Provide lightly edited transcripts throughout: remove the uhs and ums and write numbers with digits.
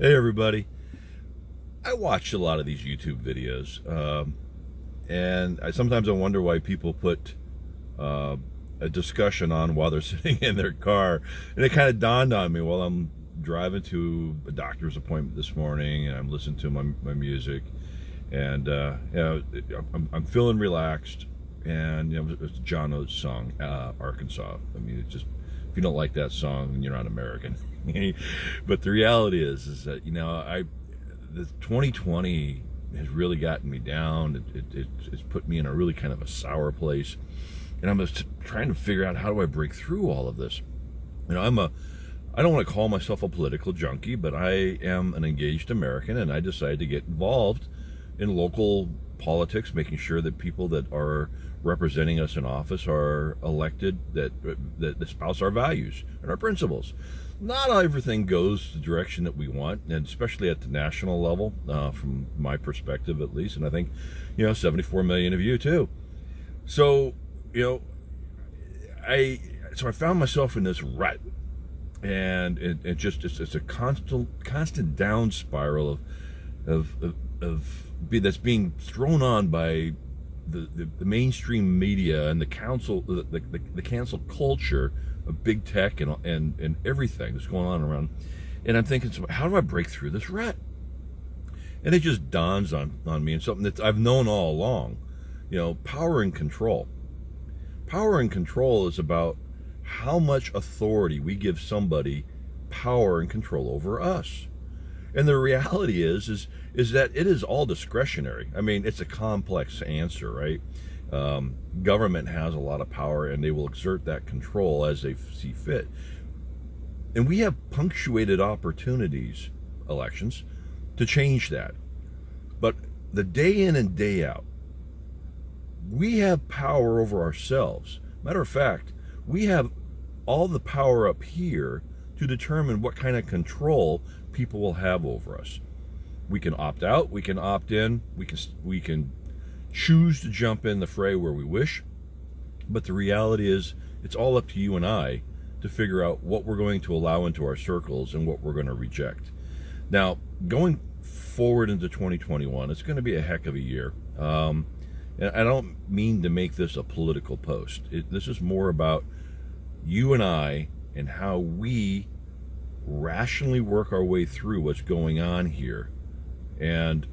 Hey everybody. I watch a lot of these YouTube videos, and sometimes I wonder why people put uh, a discussion on while they're sitting in their car. And it kind of dawned on me while I'm driving to a doctor's appointment this morning, and I'm listening to my music, and I'm feeling relaxed. And it's John Oates' song, Arkansas. I mean, it's just, if you don't like that song, then you're not American. But the reality is that the 2020 has really gotten me down. It's put me in a really kind of a sour place, and I'm just trying to figure out, how do I break through all of this? I don't want to call myself a political junkie, but I am an engaged American, and I decided to get involved in local politics, making sure that people that are representing us in office are elected that espouse our values and our principles. Not everything goes the direction that we want, and especially at the national level, from my perspective at least, and I think 74 million of you too. So I found myself in this rut, and it's a constant down spiral that's being thrown on by the mainstream media and the cancel culture of big tech and everything that's going on around. And I'm thinking, so how do I break through this rut? And it just dawns on me, and something that I've known all along. Power and control. Power and control is about how much authority we give somebody power and control over us. And the reality is that it is all discretionary. I mean, it's a complex answer, right? Government has a lot of power, and they will exert that control as they see fit. And we have punctuated opportunities, elections, to change that. But the day in and day out, we have power over ourselves. Matter of fact, we have all the power up here to determine what kind of control people will have over us. We can opt out, we can opt in, we can choose to jump in the fray where we wish. But the reality is, it's all up to you and I to figure out what we're going to allow into our circles and what we're going to reject. Now, going forward into 2021, it's going to be a heck of a year. And I don't mean to make this a political post. This is more about you and I, and how we rationally work our way through what's going on here. And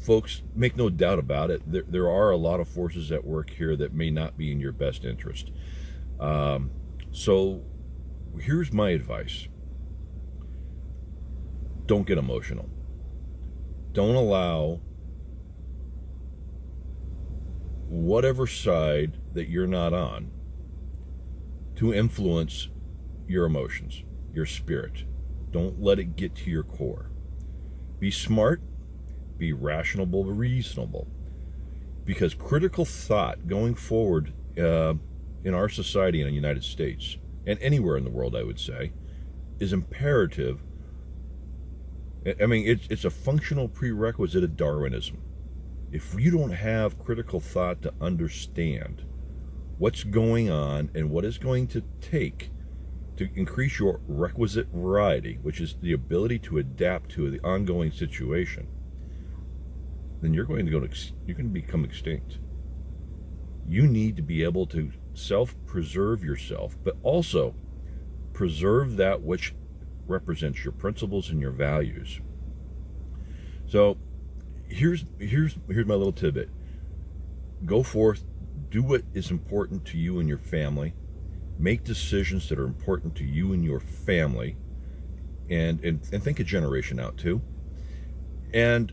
folks, make no doubt about it, there are a lot of forces at work here that may not be in your best interest. So here's my advice. Don't get emotional. Don't allow whatever side that you're not on to influence your emotions, your spirit. Don't let it get to your core. Be smart, be rational, reasonable. Because critical thought going forward in our society in the United States, and anywhere in the world, I would say, is imperative. I mean, it's a functional prerequisite of Darwinism. If you don't have critical thought to understand what's going on and what it's going to take to increase your requisite variety, which is the ability to adapt to the ongoing situation, then you're going to become extinct. You need to be able to self-preserve yourself, but also preserve that which represents your principles and your values. So here's my little tidbit. Go forth, do what is important to you and your family. Make decisions that are important to you and your family, and think a generation out too. And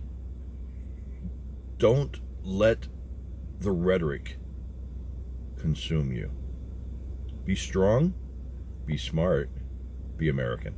don't let the rhetoric consume you. Be strong, be smart, be American.